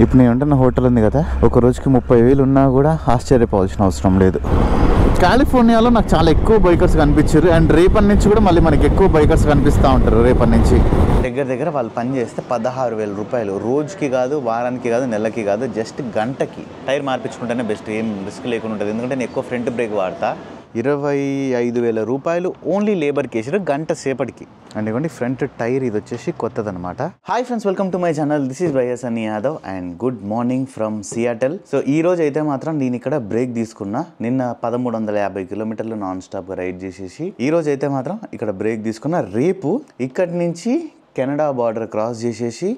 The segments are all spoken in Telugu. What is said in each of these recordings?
ఇప్పుడు నేను ఉంటున్న హోటల్ ఉంది కదా, ఒక రోజుకి 30,000 ఉన్నా కూడా ఆశ్చర్యపోవాల్సిన అవసరం లేదు. కాలిఫోర్నియాలో నాకు చాలా ఎక్కువ బైకర్స్ కనిపించారు. అండ్ రేపటి నుంచి కూడా మళ్ళీ మనకి ఎక్కువ బైకర్స్ కనిపిస్తూ ఉంటారు. రేపటి నుంచి దగ్గర వాళ్ళు పని చేస్తే 16,000 రూపాయలు రోజుకి కాదు, వారానికి కాదు, నెలకి కాదు, జస్ట్ గంటకి టైర్ మార్పించుకుంటేనే బెస్ట్. ఏం రిస్క్ లేకుండా ఉంటుంది. ఎందుకంటే నేను ఎక్కువ ఫ్రంట్ బ్రేక్ వాడతా. 25,000 రూపాయలు ఓన్లీ లేబర్కి వేసారు గంట సేపటికి. అండ్ ఇవ్వండి ఫ్రంట్ టైర్, ఇది వచ్చేసి కొత్తదనమాట. Hi friends, welcome to my channel. This is YS Sunny Yadav and good morning from Seattle. So ఈ రోజు అయితే మాత్రం నేను ఇక్కడ బ్రేక్ తీసుకున్నా. నిన్న 1350 కిలోమీటర్లు నాన్ స్టాప్గా రైడ్ చేసేసి ఈ రోజు అయితే మాత్రం ఇక్కడ బ్రేక్ తీసుకున్నా. రేపు ఇక్కడి నుంచి కెనడా బార్డర్ క్రాస్ చేసేసి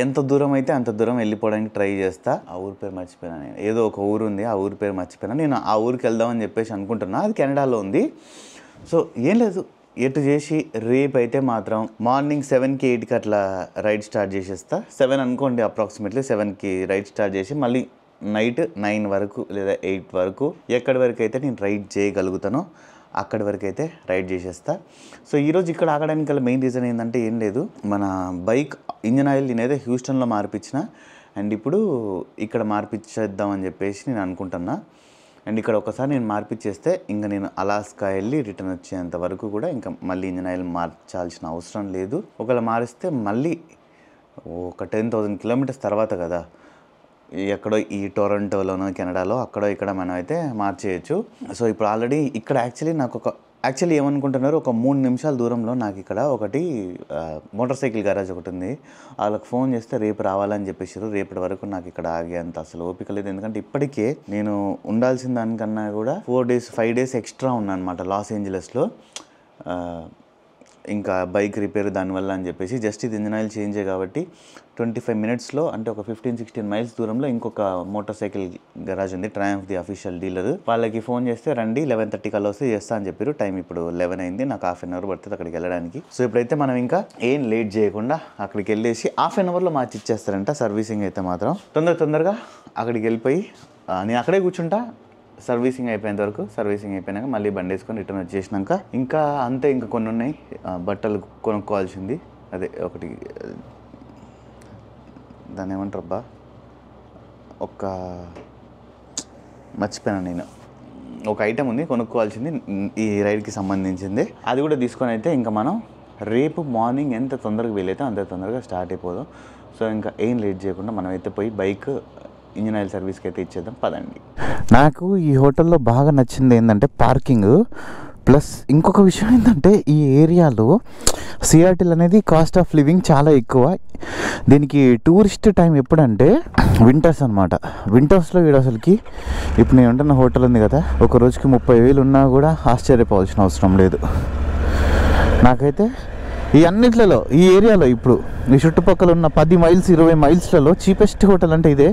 ఎంత దూరం అయితే అంత దూరం వెళ్ళిపోవడానికి ట్రై చేస్తా. ఆ ఊరి పేరు మర్చిపోయినా నేను. ఏదో ఒక ఊరు ఉంది, ఆ ఊరి పేరు మర్చిపోయినా. నేను ఆ ఊరికి వెళ్దామని చెప్పేసి అనుకుంటున్నా. అది కెనడాలో ఉంది. సో ఏం లేదు, ఎటు చేసి రేపు అయితే మాత్రం మార్నింగ్ 7కి 8కి అట్లా రైడ్ స్టార్ట్ చేసేస్తా. 7 అనుకోండి, అప్రాక్సిమేట్లీ 7కి రైడ్ స్టార్ట్ చేసి మళ్ళీ నైట్ 9 వరకు లేదా 8 వరకు ఎక్కడి వరకు అయితే నేను రైడ్ చేయగలుగుతానో అక్కడి వరకు అయితే రైడ్ చేసేస్తా. సో ఈరోజు ఇక్కడ ఆగడానికి గల మెయిన్ రీజన్ ఏంటంటే ఏం లేదు, మన బైక్ ఇంజన్ ఆయిల్ నేనైతే హ్యూస్టన్లో మార్పించిన. అండ్ ఇప్పుడు ఇక్కడ మార్పించేద్దామని చెప్పేసి నేను అనుకుంటున్నా. అండ్ ఇక్కడ ఒకసారి నేను మార్పించేస్తే ఇంకా నేను అలాస్కా వెళ్ళి రిటర్న్ వచ్చేంత వరకు కూడా ఇంకా మళ్ళీ ఇంజన్ ఆయిల్ మార్చాల్సిన అవసరం లేదు. ఒకవేళ మారిస్తే మళ్ళీ ఒక 10,000 కిలోమీటర్స్ తర్వాత కదా, ఎక్కడో ఈ టొరంటోలోనో కెనడాలో అక్కడో ఇక్కడ మనం అయితే మార్చేయచ్చు. సో ఇప్పుడు ఆల్రెడీ ఇక్కడ యాక్చువల్లీ ఏమనుకుంటున్నారు, ఒక 3 నిమిషాల దూరంలో నాకు ఇక్కడ ఒకటి మోటార్ సైకిల్ గరాజ్ ఒకటి ఉంది. వాళ్ళకి ఫోన్ చేస్తే రేపు రావాలని చెప్పేసారు. రేపటి వరకు నాకు ఇక్కడ ఆగేంత అసలు ఓపిక లేదు. ఎందుకంటే ఇప్పటికే నేను ఉండాల్సిన దానికన్నా కూడా 5 డేస్ ఎక్స్ట్రా ఉన్నాను అనమాట లాస్ ఏంజలస్లో. ఇంకా బైక్ రిపేర్ దానివల్ల అని చెప్పేసి జస్ట్ ఇది ఇంజన్ ఆయిల్ చేంజే కాబట్టి 25 మినిట్స్లో, అంటే ఒక 15-16 మైల్స్ దూరంలో ఇంకొక మోటార్ సైకిల్ గరాజ్ ఉంది, ట్రయంఫ్ ది అఫీషియల్ డీలర్. వాళ్ళకి ఫోన్ చేస్తే రండి 11:30 కల్లా వస్తే చేస్తా అని చెప్పారు. టైం ఇప్పుడు 11 అయింది. నాకు ½ అన్ అవర్ పడుతుంది అక్కడికి వెళ్ళడానికి. సో ఇప్పుడైతే మనం ఇంకా ఏం లేట్ చేయకుండా అక్కడికి వెళ్ళేసి ½ అన్ అవర్లో మార్చి ఇచ్చేస్తారంట సర్వీసింగ్ అయితే మాత్రం. తొందరగా అక్కడికి వెళ్ళిపోయి నేను అక్కడే కూర్చుంటా. సర్వీసింగ్ అయిపోయేంత వరకు, సర్వీసింగ్ అయిపోయినాక మళ్ళీ బండి వేసుకొని రిటర్న్ వచ్చేసినాక ఇంకా అంతే. ఇంకా కొన్ని ఉన్నాయి బట్టలు కొనుక్కోవాల్సింది. అదే ఒకటి దాన్ని ఏమంటారు అబ్బా, మర్చిపోయాను నేను. ఒక ఐటెం ఉంది కొనుక్కోవాల్సింది ఈ రైడ్కి సంబంధించింది. అది కూడా తీసుకొని అయితే ఇంకా మనం రేపు మార్నింగ్ ఎంత తొందరగా వీలైతే అంత తొందరగా స్టార్ట్ అయిపోదాం. సో ఇంకా ఏం లేట్ చేయకుండా మనం అయితే పోయి బైక్ ఇంజన్ ఆయిల్ సర్వీస్కి అయితే ఇచ్చేద్దాం, పదండి. నాకు ఈ హోటల్లో బాగా నచ్చింది ఏంటంటే పార్కింగ్, ప్లస్ ఇంకొక విషయం ఏంటంటే ఈ ఏరియాలో సియాటిల్ అనేది కాస్ట్ ఆఫ్ లివింగ్ చాలా ఎక్కువ. దీనికి టూరిస్ట్ టైం ఎప్పుడంటే వింటర్స్ అనమాట. వింటర్స్లో వీడు అసలుకి ఇప్పుడు నేను ఉంటున్న హోటల్ ఉంది కదా, ఒక రోజుకి 30,000 ఉన్నా కూడా ఆశ్చర్యపోవాల్సిన అవసరం లేదు. నాకైతే ఈ అన్నిట్లలో ఈ ఏరియాలో ఇప్పుడు ఈ చుట్టుపక్కల ఉన్న 10 మైల్స్ 20 మైల్స్లలో చీపెస్ట్ హోటల్ అంటే ఇదే.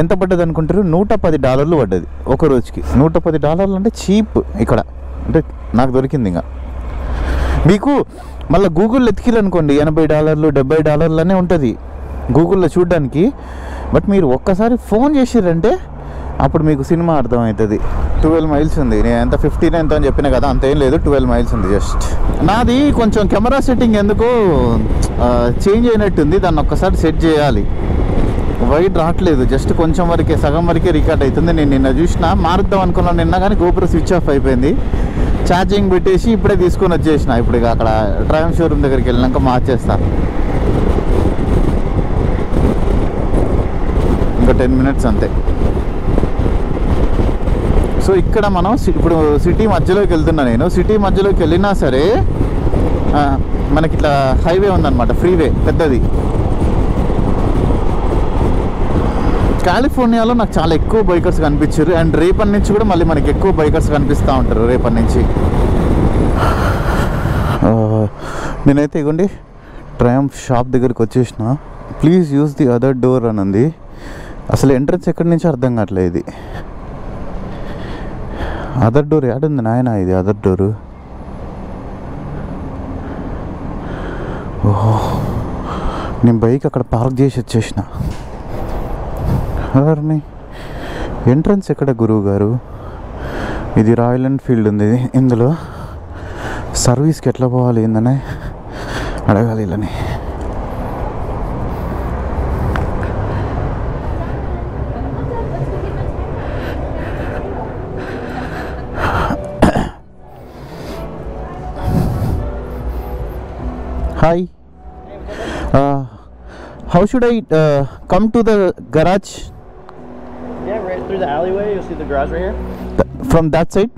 ఎంత పడ్డది అనుకుంటారు? $110 పడ్డది ఒక రోజుకి. $110 అంటే చీప్ ఇక్కడ, అంటే నాకు దొరికింది. ఇంకా మీకు మళ్ళీ గూగుల్లో ఎతికిరనుకోండి $80 $70 ఉంటుంది గూగుల్లో చూడడానికి. బట్ మీరు ఒక్కసారి ఫోన్ చేసిరంటే అప్పుడు మీకు సినిమా అర్థమవుతుంది. 12 మైల్స్ ఉంది. నేను ఎంత 15 ఎంత అని చెప్పినా కదా, అంతేం లేదు, 12 మైల్స్ ఉంది జస్ట్. నాది కొంచెం కెమెరా సెట్టింగ్ ఎందుకో చేంజ్ అయినట్టుంది, దాన్ని ఒక్కసారి సెట్ చేయాలి. వైడ్ రావట్లేదు, జస్ట్ కొంచెం వరకే, సగం వరకే రికార్డ్ అవుతుంది. నేను నిన్న చూసిన మారుద్దాం అనుకున్నాను నిన్న, కానీ గోపురం స్విచ్ ఆఫ్ అయిపోయింది. ఛార్జింగ్ పెట్టేసి ఇప్పుడే తీసుకొని వచ్చేసిన. ఇప్పుడు ఇక అక్కడ ట్రయంఫ్ షోరూమ్ దగ్గరికి వెళ్ళినాక మార్చేస్తాను. ఇంకా 10 మినిట్స్ అంతే. సో ఇక్కడ మనం ఇప్పుడు సిటీ మధ్యలోకి వెళ్తున్నా. నేను సిటీ మధ్యలోకి వెళ్ళినా సరే మనకి ఇట్లా హైవే ఉందన్నమాట, ఫ్రీవే పెద్దది. కాలిఫోర్నియాలో నాకు చాలా ఎక్కువ బైకర్స్ కనిపించారు. అండ్ రేపటి నుంచి కూడా మళ్ళీ మనకి ఎక్కువ బైకర్స్ కనిపిస్తూ ఉంటారు రేపటి నుంచి. నేనైతే ఇగోండి ట్రయంఫ్ షాప్ దగ్గరికి వచ్చేసిన. Please use the other door అని ఉంది. అసలు ఎంట్రన్స్ ఎక్కడి నుంచి అర్థం కావట్లేదు. ఇది అదర్ డోర్ ఏడుంది నాయన? ఇది అదర్ డోరు. ఓహో, నేను బైక్ అక్కడ పార్క్ చేసి వచ్చేసిన. ఎవరిని ఎంట్రన్స్ ఎక్కడ గురువు గారు? ఇది రాయల్ ఎన్ఫీల్డ్ ఉంది. ఇందులో సర్వీస్కి ఎట్లా పోవాలి ఏందని అడగాలి. ఇలానే Hi. How should I come to the garage? Yeah, right through the alleyway. You'll see the garage right here. From that side?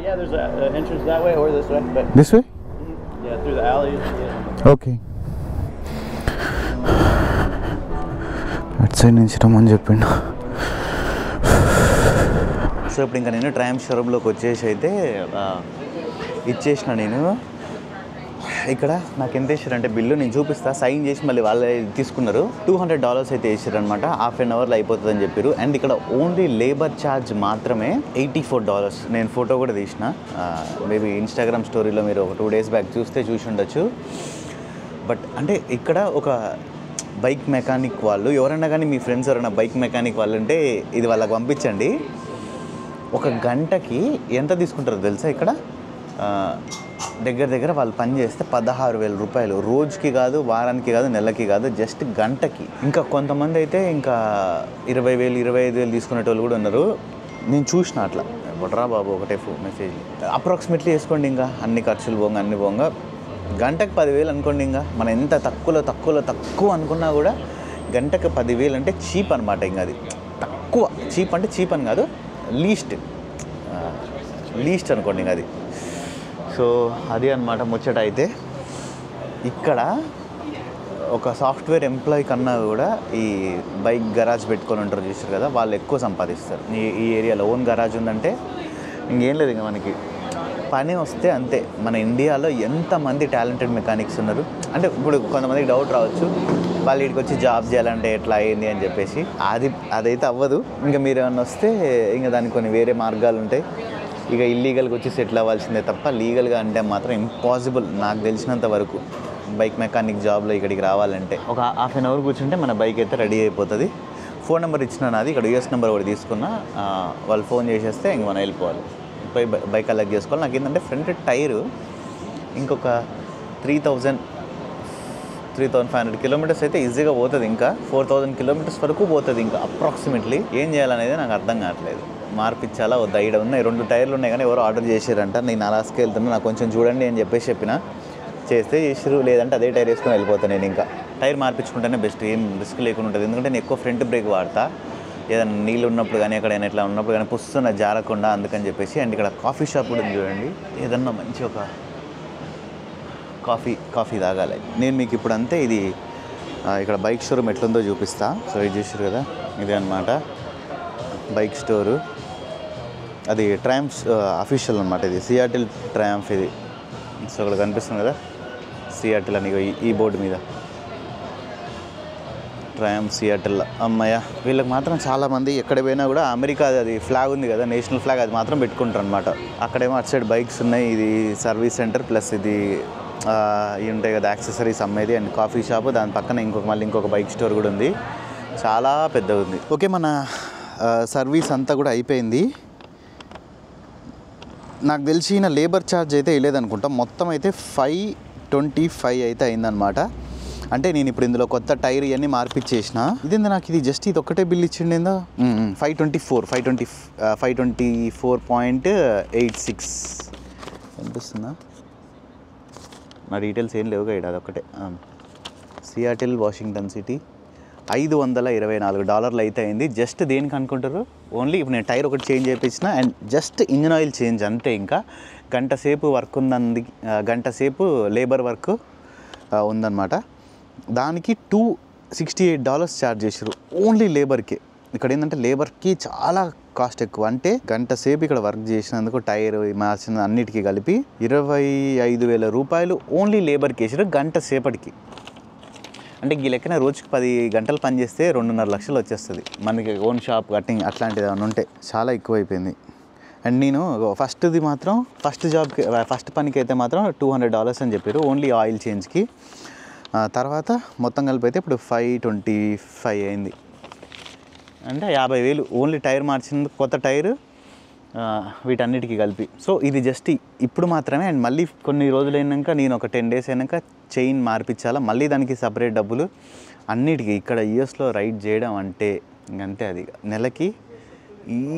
Yeah, there's an entrance that way or this way. But This way? yeah, through the alley. Yeah. Okay. అటు సైడ్ నుంచి రమ్మని చెప్పిండు. సో ఇప్పుడు ఇంకా నేను ట్రయంఫ్ షోరూంలోకి వచ్చేసి అయితే ఇచ్చేసిన నేను. ఇక్కడ నాకు ఎంత వేసారంటే బిల్లు నేను చూపిస్తా, సైన్ చేసి మళ్ళీ వాళ్ళే తీసుకున్నారు. $200 అయితే వేసారు అనమాట. హాఫ్ అన్ అవర్లో అయిపోతుందని చెప్పారు. అండ్ ఇక్కడ ఓన్లీ లేబర్ ఛార్జ్ మాత్రమే $84. నేను ఫోటో కూడా తీసిన, మేబీ ఇన్స్టాగ్రామ్ స్టోరీలో మీరు ఒక 2 days బ్యాక్ చూసి ఉండొచ్చు. బట్ అంటే ఇక్కడ ఒక బైక్ మెకానిక్ వాళ్ళు ఎవరైనా కానీ మీ ఫ్రెండ్స్ ఎవరైనా బైక్ మెకానిక్ వాళ్ళు అంటే ఇది వాళ్ళకి పంపించండి. ఒక గంటకి ఎంత తీసుకుంటారో తెలుసా ఇక్కడ? దగ్గర వాళ్ళు పని చేస్తే 16,000 రూపాయలు. రోజుకి కాదు, వారానికి కాదు, నెలకి కాదు, జస్ట్ గంటకి. ఇంకా కొంతమంది అయితే ఇంకా 20,000 25,000 తీసుకునేటోళ్ళు కూడా ఉన్నారు. నేను చూసిన అట్లా. వడ్రా బాబు ఒకటే మెసేజ్ అప్రాక్సిమేట్లీ వేసుకోండి. ఇంకా అన్ని ఖర్చులు పోగా అన్ని పోగా గంటకు 10,000 అనుకోండి. ఇంకా మనం ఎంత తక్కువ అనుకున్నా కూడా గంటకు 10,000 అంటే చీప్ అనమాట. ఇంకా అది తక్కువ. చీప్ అంటే చీప్ అని కాదు, లీస్ట్ అనుకోండి ఇంకా అది. సో అది అనమాట ముచ్చట. అయితే ఇక్కడ ఒక సాఫ్ట్వేర్ ఎంప్లాయీ కన్నా కూడా ఈ బైక్ గరాజ్ పెట్టుకొని ఉంటారు చూస్తారు కదా, వాళ్ళు ఎక్కువ సంపాదిస్తారు. ఈ ఏరియాలో ఓన్ గరాజ్ ఉందంటే ఇంకేం లేదు, ఇంకా మనకి పని వస్తే అంతే. మన ఇండియాలో ఎంతమంది టాలెంటెడ్ మెకానిక్స్ ఉన్నారు. అంటే ఇప్పుడు కొంతమందికి డౌట్ రావచ్చు, వాళ్ళు ఇక్కడికి వచ్చి జాబ్ చేయాలంటే ఎట్లా అయింది అని చెప్పేసి. అదైతే అవ్వదు. ఇంకా మీరు ఏమన్నా వస్తే ఇంకా దానికి కొన్ని వేరే మార్గాలు ఉంటాయి. ఇక ఇల్లీగల్గా వచ్చి సెటిల్ అవ్వాల్సిందే తప్ప లీగల్గా అంటే మాత్రం ఇంపాసిబుల్ నాకు తెలిసినంత వరకు. బైక్ మెకానిక్ జాబ్లో ఇక్కడికి రావాలంటే ఒక హాఫ్ అన్ అవర్ కూర్చుంటే మన బైక్ అయితే రెడీ అయిపోతుంది. ఫోన్ నెంబర్ ఇచ్చిన నాది, ఇక్కడ యూఎస్ నెంబర్ ఒకటి తీసుకున్నా. వాళ్ళు ఫోన్ చేసేస్తే ఇంక మనం వెళ్ళిపోవాలి, పోయి బైక్ కలెక్ట్ చేసుకోవాలి. నాకు ఏంటంటే ఫ్రంట్ టైరు ఇంకొక 3,500 కిలోమీటర్స్ అయితే ఈజీగా పోతుంది. ఇంకా 4,000 కిలోమీటర్స్ వరకు పోతుంది ఇంకా అప్రాక్సిమేట్లీ. ఏం చేయాలనేది నాకు అర్థం కావట్లేదు. మార్పిచ్చాలా వద్దా? ఇక్కడ ఉన్నాయి 2 టైర్లు ఉన్నాయి, కానీ ఎవరో ఆర్డర్ చేశారంట. నేను అలాస్కి వెళ్తున్నా, నాకు కొంచెం చూడండి అని చెప్పిన. చేస్తే చేసిరు, లేదంటే అదే టైర్ వేసుకొని వెళ్ళిపోతాను. నేను ఇంకా టైర్ మార్పించుకుంటేనే బెస్ట్, ఏం రిస్క్ లేకుండా ఉంటుంది. ఎందుకంటే నేను ఎక్కువ ఫ్రంట్ బ్రేక్ వాడతా, ఏదైనా నీళ్ళు ఉన్నప్పుడు కానీ ఎక్కడైనా ఇట్లా ఉన్నప్పుడు కానీ పుస్తున్న జారకుండా, అందుకని చెప్పేసి. అండ్ ఇక్కడ కాఫీ షాప్ కూడా ఉంది చూడండి. ఏదన్నా మంచి ఒక కాఫీ తాగాలి. నేను మీకు ఇప్పుడు అంతే ఇది ఇక్కడ బైక్ షోరూమ్ ఎట్లుందో చూపిస్తా. సో ఇది చూసారు కదా, ఇదే అనమాట బైక్ స్టోరు. అది ట్రయంఫ్ అఫీషియల్ అనమాట. ఇది సియాటిల్ ట్రయంఫ్ ఇది. సో ఇక్కడ కనిపిస్తుంది కదా సియాటిల్ అని ఈ బోర్డు మీద ట్రయంఫ్ సియాటిల్. అమ్మయ్య, వీళ్ళకి మాత్రం చాలామంది ఎక్కడ పోయినా కూడా అమెరికా అది ఫ్లాగ్ ఉంది కదా, నేషనల్ ఫ్లాగ్, అది మాత్రం పెట్టుకుంటారు అనమాట. అక్కడేమో అటు సైడ్ బైక్స్ ఉన్నాయి, ఇది సర్వీస్ సెంటర్ ప్లస్ ఇది ఇవి ఉంటాయి కదా యాక్సెసరీస్ అమ్మేది. అండ్ కాఫీ షాప్, దాని పక్కన ఇంకొక బైక్ స్టోర్ కూడా ఉంది. చాలా పెద్దగా ఉంది. ఓకే, మన సర్వీస్ అంతా కూడా అయిపోయింది. నాకు తెలిసిన లేబర్ ఛార్జ్ అయితే వేయలేదనుకుంటా. మొత్తం అయితే 525 అయితే అయిందనమాట. అంటే నేను ఇప్పుడు ఇందులో కొత్త టైర్ ఇవన్నీ మార్పిచ్చేసిన. ఇదేందా నాకు ఇది జస్ట్ ఇది ఒక్కటే బిల్ ఇచ్చిండేందో. 524.86 కనిపిస్తుందా? నా డీటెయిల్స్ ఏం లేవుగా ఇక్కడ, అదొక్కటే. సియాటిల్ వాషింగ్టన్ సిటీ $524 అయితే అయింది. జస్ట్ దేనికి అనుకుంటారు? ఓన్లీ ఇప్పుడు నేను టైర్ ఒకటి చేంజ్ చేయించిన and just engine oil change అంతే. ఇంకా గంట సేపు వర్క్ ఉందంది, గంట సేపు లేబర్ వర్క్ ఉందన్నమాట. దానికి $268 ఛార్జ్ చేశారు ఓన్లీ లేబర్కి. ఇక్కడ ఏంటంటే లేబర్కి చాలా కాస్ట్ ఎక్కువ. అంటే గంట సేపు ఇక్కడ వర్క్ చేసినందుకు టైర్ మార్చిన అన్నిటికీ కలిపి 25,000 రూపాయలు ఓన్లీ లేబర్కి వేసారు గంట సేపటికి. అంటే ఈ లెక్కన రోజుకి 10 గంటలు పని చేస్తే 2.5 లక్షలు వచ్చేస్తుంది మనకి. ఓన్ షాప్ కటింగ్ అట్లాంటిది ఏమైనా ఉంటే చాలా ఎక్కువైపోయింది. అండ్ నేను ఫస్ట్ పనికి అయితే మాత్రం $200 అని చెప్పారు ఓన్లీ ఆయిల్ చేంజ్కి. తర్వాత మొత్తం కలిపి అయితే ఇప్పుడు 525 అయింది. అంటే 50,000 ఓన్లీ టైర్ మార్చినందుకు, కొత్త టైరు వీటన్నిటికీ కలిపి. సో ఇది జస్ట్ ఇప్పుడు మాత్రమే. అండ్ మళ్ళీ కొన్ని రోజులు అయినాక, నేను ఒక 10 days అయినాక చైన్ మార్పించాలా, మళ్ళీ దానికి సపరేట్ డబ్బులు అన్నిటికీ. ఇక్కడ యూఎస్లో రైడ్ చేయడం అంటే ఇంకంతే. అది నెలకి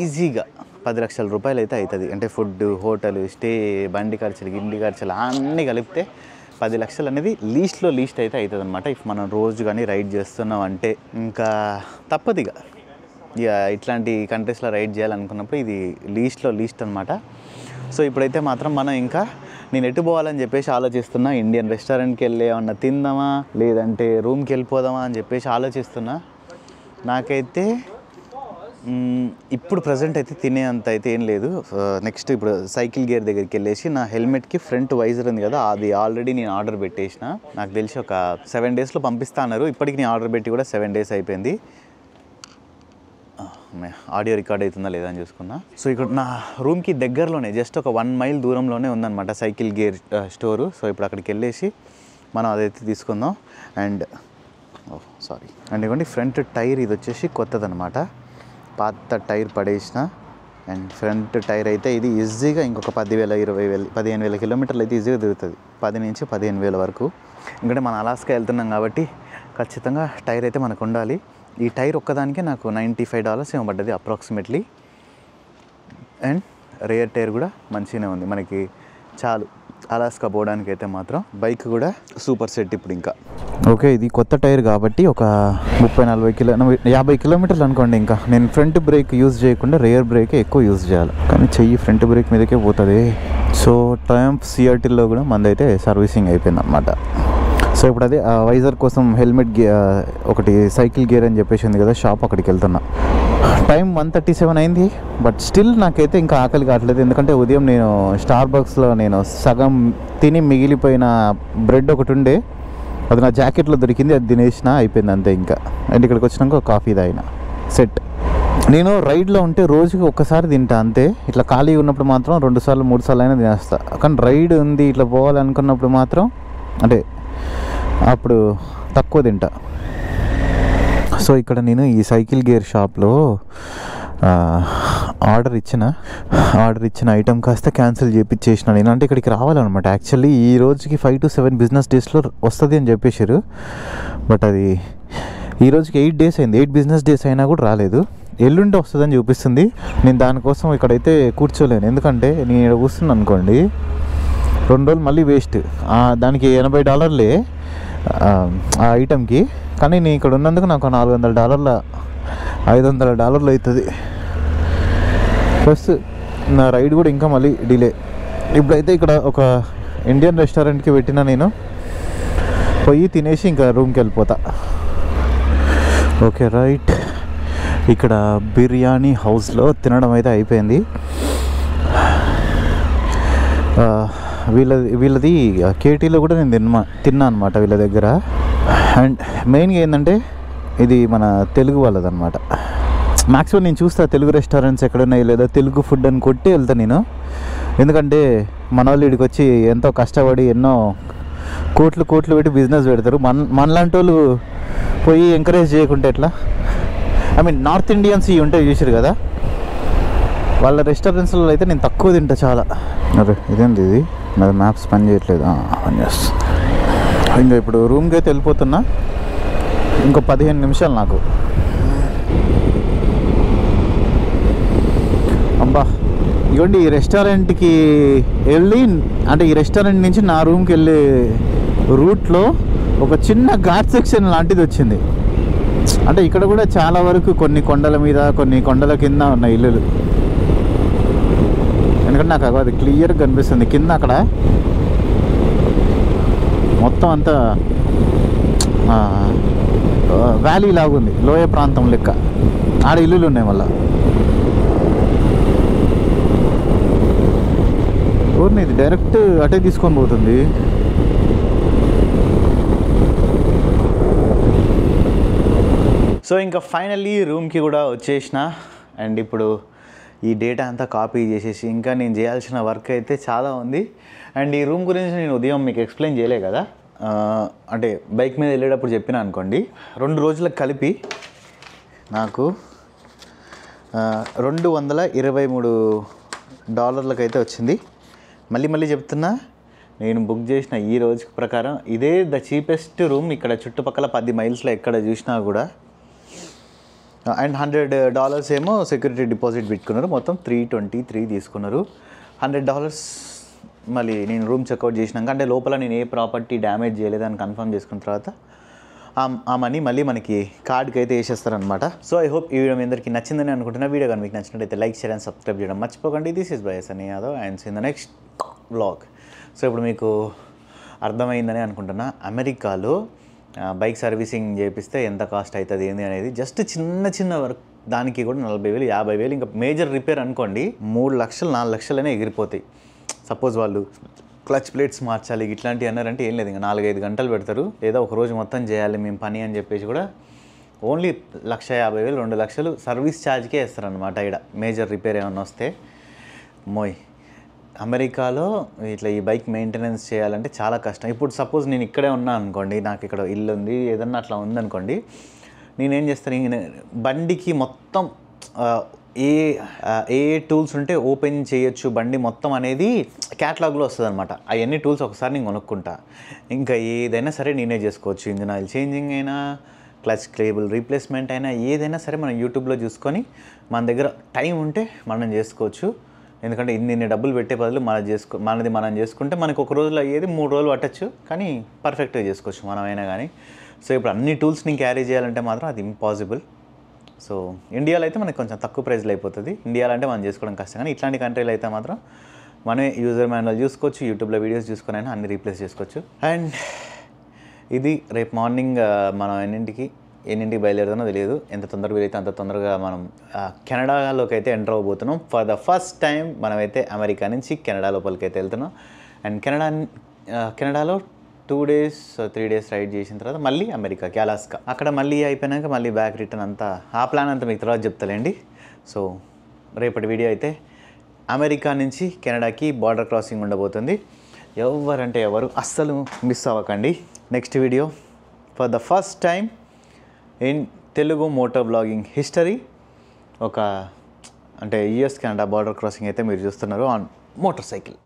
ఈజీగా 10 లక్షల రూపాయలు అయితే అవుతుంది. అంటే ఫుడ్, హోటల్ స్టే, బండి ఖర్చులు, గిండి ఖర్చులు అన్నీ కలిపితే 10 లక్షలు అనేది లీస్ట్ అయితే అవుతుంది అనమాట. ఇఫ్ మనం రోజు కానీ రైడ్ చేస్తున్నాం అంటే ఇంకా తప్పదు ఇక ఇట్లాంటి కంట్రీస్లో రైడ్ చేయాలనుకున్నప్పుడు ఇది లీస్ట్ అనమాట. సో ఇప్పుడైతే మాత్రం మనం ఇంకా నేను ఎటు పోవాలని చెప్పేసి ఆలోచిస్తున్నా. ఇండియన్ రెస్టారెంట్కి వెళ్ళి ఏమన్నా తిందామా లేదంటే రూమ్కి వెళ్ళిపోదామా అని చెప్పేసి ఆలోచిస్తున్నా. నాకైతే ఇప్పుడు ప్రజెంట్ అయితే తినేంత అయితే ఏం లేదు. నెక్స్ట్ ఇప్పుడు సైకిల్ గేర్ దగ్గరికి వెళ్ళేసి నా హెల్మెట్కి ఫ్రంట్ వైజర్ ఉంది కదా, అది ఆల్రెడీ నేను ఆర్డర్ పెట్టేసిన. నాకు తెలిసి ఒక 7 డేస్లో పంపిస్తా అన్నారు. ఇప్పటికి నేను ఆర్డర్ పెట్టి కూడా 7 డేస్ అయిపోయింది. ఆడియో రికార్డ్ అవుతుందా లేదా అని చూసుకున్నా. సో ఇక్కడ నా రూమ్కి దగ్గరలోనే జస్ట్ ఒక 1 మైల్ దూరంలోనే ఉందన్నమాట సైకిల్ గేర్ స్టోరు. సో ఇప్పుడు అక్కడికి వెళ్ళేసి మనం అదైతే తీసుకుందాం. అండ్ ఇదిగోండి ఫ్రంట్ టైర్ ఇది వచ్చేసి కొత్తదనమాట. పాత టైర్ పడేసిన. అండ్ ఫ్రంట్ టైర్ అయితే ఇది ఈజీగా ఇంకొక 10,000 20,000 15,000 కిలోమీటర్లు అయితే ఈజీగా తిరుగుతుంది. 10 నుంచి 15,000 వరకు. ఎందుకంటే మనం అలాస్కా వెళ్తున్నాం కాబట్టి ఖచ్చితంగా టైర్ అయితే మనకు ఉండాలి. ఈ టైర్ ఒక్కదానికే నాకు $95 ఏమో పడ్డది అప్రాక్సిమేట్లీ. అండ్ రేర్ టైర్ కూడా మంచిగానే ఉంది మనకి, చాలు అలాస్కా పోవడానికి అయితే మాత్రం. బైక్ కూడా సూపర్ సెట్ ఇప్పుడు ఇంకా. ఓకే, ఇది కొత్త టైర్ కాబట్టి ఒక 50 కిలోమీటర్లు అనుకోండి. ఇంకా నేను ఫ్రంట్ బ్రేక్ యూజ్ చేయకుండా రేర్ బ్రేకే ఎక్కువ యూజ్ చేయాలి, కానీ చెయ్యి ఫ్రంట్ బ్రేక్ మీదకే పోతుంది. సో ట్రయంఫ్ సిఆర్టీలో కూడా మందైతే సర్వీసింగ్ అయిపోయింది అనమాట. సో ఇప్పుడు అదే వైజర్ కోసం హెల్మెట్ ఒకటి సైకిల్ గేర్ అని చెప్పేసి ఉంది కదా షాప్, అక్కడికి వెళ్తున్నా. టైం 1:37 అయింది. బట్ స్టిల్ నాకైతే ఇంకా ఆకలి కావట్లేదు. ఎందుకంటే ఉదయం నేను స్టార్బక్స్లో నేను సగం తిని మిగిలిపోయిన బ్రెడ్ ఒకటి ఉండే, అది నా జాకెట్లో దొరికింది, అది తినేసిన అయిపోయింది అంతే ఇంకా. అండ్ ఇక్కడికి వచ్చినాక ఒక కాఫీ తాగిన సెట్. నేను రైడ్లో ఉంటే రోజుకి ఒక్కసారి తింటా అంతే. ఇట్లా ఖాళీగా ఉన్నప్పుడు మాత్రం 2 సార్లు 3 సార్లు అయినా తినేస్తా. కానీ రైడ్ ఉంది ఇట్లా పోవాలనుకున్నప్పుడు మాత్రం అంటే అప్పుడు తక్కువ తింటా. సో ఇక్కడ నేను ఈ సైకిల్ గేర్ షాప్లో ఆర్డర్ ఇచ్చిన ఐటెం కాస్త క్యాన్సిల్ చేయించేసిన నేను. అంటే ఇక్కడికి రావాలన్నమాట యాక్చువల్లీ ఈ రోజుకి 5 to 7 బిజినెస్ డేస్లో వస్తుంది అని చెప్పేశారు. బట్ అది ఈ రోజుకి 8 డేస్ అయింది. 8 బిజినెస్ డేస్ అయినా కూడా రాలేదు. ఎల్లుండి వస్తుందని చూపిస్తుంది. నేను దానికోసం ఇక్కడైతే కూర్చోలేను. ఎందుకంటే నేను ఇక్కడ కూర్చున్నాను అనుకోండి 2 రోజులు మళ్ళీ వేస్ట్. దానికి $80 ఆ ఐటెంకి. కానీ నేను ఇక్కడ ఉన్నందుకు నాకు $400 $500 అవుతుంది. ప్లస్ నా రైడ్ కూడా ఇంకా మళ్ళీ డిలే. ఇప్పుడైతే ఇక్కడ ఒక ఇండియన్ రెస్టారెంట్కి పెట్టినా, నేను పోయి తినేసి ఇంకా రూమ్కి వెళ్ళిపోతా. ఓకే రైట్, ఇక్కడ బిర్యానీ హౌస్లో తినడం అయితే అయిపోయింది. వీళ్ళది కేటీలో కూడా నేను తిన్నా అనమాట వీళ్ళ దగ్గర. అండ్ మెయిన్గా ఏంటంటే ఇది మన తెలుగు వాళ్ళదన్నమాట. మ్యాక్సిమం నేను చూస్తా తెలుగు రెస్టారెంట్స్ ఎక్కడున్నాయి లేదా తెలుగు ఫుడ్ అని కొట్టి వెళ్తా నేను. ఎందుకంటే మన వాళ్ళు ఇక్కడికి వచ్చి ఎంతో కష్టపడి ఎన్నో కోట్లు పెట్టి బిజినెస్ పెడతారు. మనలాంటి వాళ్ళు పోయి ఎంకరేజ్ చేయకుంటే ఎట్లా? ఐ మీన్ నార్త్ ఇండియన్స్ ఇవి ఉంటాయి చూసారు కదా, వాళ్ళ రెస్టారెంట్స్లో అయితే నేను తక్కువ తింటా చాలా. అరే ఇదేంటి ఇది, నాది మ్యాప్స్ పని చేయట్లేదు. ఇంకా ఇప్పుడు రూమ్కి అయితే వెళ్ళిపోతున్నా. ఇంకో 15 నిమిషాలు నాకు. అబ్బా ఇవ్వండి, ఈ రెస్టారెంట్కి వెళ్ళి అంటే ఈ రెస్టారెంట్ నుంచి నా రూమ్కి వెళ్ళే రూట్లో ఒక చిన్న ఘాట్ సెక్షన్ లాంటిది వచ్చింది. అంటే ఇక్కడ కూడా చాలా వరకు కొన్ని కొండల మీద కొన్ని కొండల కింద ఉన్న ఇల్లులు. ఎందుకంటే నాకు అది క్లియర్గా కనిపిస్తుంది. కింద అక్కడ మొత్తం అంతా వ్యాలీ లాగుంది, లోయ ప్రాంతం లెక్క. ఆడ ఇల్లులు ఉన్నాయి. మళ్ళీ ఊరిని ఇది డైరెక్ట్ అటే తీసుకొని పోతుంది. సో ఇంకా ఫైనల్లీ రూమ్కి కూడా వచ్చేసిన. అండ్ ఇప్పుడు ఈ డేటా అంతా కాపీ చేసేసి ఇంకా నేను చేయాల్సిన వర్క్ అయితే చాలా ఉంది. అండ్ ఈ రూమ్ గురించి నేను ఉదయం మీకు ఎక్స్ప్లెయిన్ చేయలే కదా, అంటే బైక్ మీద వెళ్ళేటప్పుడు చెప్పిన అనుకోండి. 2 రోజులకు కలిపి నాకు $223 అయితే వచ్చింది. మళ్ళీ చెప్తున్నా, నేను బుక్ చేసిన ఈ రోజు ప్రకారం ఇదే ద చీపెస్ట్ రూమ్ ఇక్కడ చుట్టుపక్కల 10 మైల్స్లో ఎక్కడ చూసినా కూడా. అండ్ $100 ఏమో సెక్యూరిటీ డిపాజిట్ పెట్టుకున్నారు. మొత్తం $323 తీసుకున్నారు. $100 మళ్ళీ నేను రూమ్ చెక్అవుట్ చేసినాక అంటే లోపల నేను ఏ ప్రాపర్టీ డ్యామేజ్ చేయలేదని కన్ఫర్మ్ చేసుకున్న తర్వాత ఆ మనీ మళ్ళీ మనకి కార్డ్కి అయితే వేసేస్తారనమాట. సో ఐ హోప్ ఈ వీడియో మీ అందరికీ నచ్చిందని అనుకుంటున్నా. వీడియో కానీ మీకు నచ్చినట్టయితే లైక్ షేర్ అండ్ సబ్స్క్రైబ్ చేయడం మర్చిపోకండి. This is by Sunny Yadav and in the next vlog. So ఇప్పుడు మీకు అర్థమైందని అనుకుంటున్నా అమెరికాలో బైక్ సర్వీసింగ్ చేపిస్తే ఎంత కాస్ట్ అవుతుంది ఏంది అనేది. జస్ట్ చిన్న వర్క్ దానికి కూడా 40,000 50,000. ఇంకా మేజర్ రిపేర్ అనుకోండి 3 లక్షలు 4 లక్షలనే ఎగిరిపోతాయి. సపోజ్ వాళ్ళు క్లచ్ ప్లేట్స్ మార్చాలి ఇట్లాంటివి అన్నారంటే ఏం లేదు, ఇంకా 4-5 గంటలు పెడతారు, లేదా ఒక రోజు మొత్తం చేయాలి మేము పని అని చెప్పేసి కూడా ఓన్లీ 1,50,000 2 లక్షలు సర్వీస్ ఛార్జ్కే వేస్తారనమాట. ఇక్కడ మేజర్ రిపేర్ ఏమన్నా వస్తే. మోయ్ అమెరికాలో ఇట్లా ఈ బైక్ మెయింటెనెన్స్ చేయాలంటే చాలా కష్టం. ఇప్పుడు సపోజ్ నేను ఇక్కడే ఉన్నా అనుకోండి, నాకు ఇక్కడ ఇల్లు ఉంది ఏదన్నా అట్లా ఉందనుకోండి, నేనేం చేస్తాను బండికి మొత్తం ఏ టూల్స్ ఉంటే ఓపెన్ చేయొచ్చు బండి మొత్తం అనేది క్యాటలాగ్లో వస్తుంది అనమాట. అవన్నీ టూల్స్ ఒకసారి నేను కొనుక్కుంటా. ఇంకా ఏదైనా సరే నేనే చేసుకోవచ్చు. ఇంజిన్ ఆయిల్ చేంజింగ్ అయినా, క్లచ్ కేబుల్ రీప్లేస్మెంట్ అయినా, ఏదైనా సరే మనం యూట్యూబ్లో చూసుకొని మన దగ్గర టైం ఉంటే మనం చేసుకోవచ్చు. ఎందుకంటే ఇన్ని డబ్బులు పెట్టే బదులు మనది మనం చేసుకుంటే మనకు ఒక రోజులో అయ్యేది 3 రోజులు పట్టచ్చు, కానీ పర్ఫెక్ట్గా చేసుకోవచ్చు మనమైనా కానీ. సో ఇప్పుడు అన్ని టూల్స్ని క్యారీ చేయాలంటే మాత్రం అది ఇంపాసిబుల్. సో ఇండియాలో అయితే మనకి కొంచెం తక్కువ ప్రైస్లో అయిపోతుంది. ఇండియాలో అంటే మనం చేసుకోవడం కష్టం, కానీ ఇట్లాంటి కంట్రీలో అయితే మాత్రం మనమే యూజర్ మాన్యువల్ చూసుకోవచ్చు, యూట్యూబ్లో వీడియోస్ చూసుకొని అయినా అన్ని రీప్లేస్ చేసుకోవచ్చు. అండ్ ఇది రేపు మార్నింగ్ మనం ఎన్నింటికి బయలుదేరుతానో తెలియదు. ఎంత తొందరగా వీలైతే అంత తొందరగా మనం కెనడాలోకి అయితే ఎంటర్ అవ్వబోతున్నాం. ఫర్ ద ఫస్ట్ టైం మనమైతే అమెరికా నుంచి కెనడా లోపలికి అయితే వెళ్తున్నాం. అండ్ కెనడాలో 2 days 3 days రైడ్ చేసిన తర్వాత మళ్ళీ అమెరికాకి, అలాస్కా. అక్కడ మళ్ళీ అయిపోయినాక మళ్ళీ బ్యాక్ రిటర్న్ అంతా ఆ ప్లాన్ అంతా మీకు తర్వాత చెప్తాలేండి. సో రేపటి వీడియో అయితే అమెరికా నుంచి కెనడాకి బార్డర్ క్రాసింగ్ ఉండబోతుంది. ఎవరంటే ఎవరు అస్సలు మిస్ అవ్వకండి. Next video for the first time in Telugu moto blogging history ఒక అంటే US కెనడా బార్డర్ క్రాసింగ్ అయితే మీరు చూస్తున్నారు ఆన్ మోటార్ సైకిల్.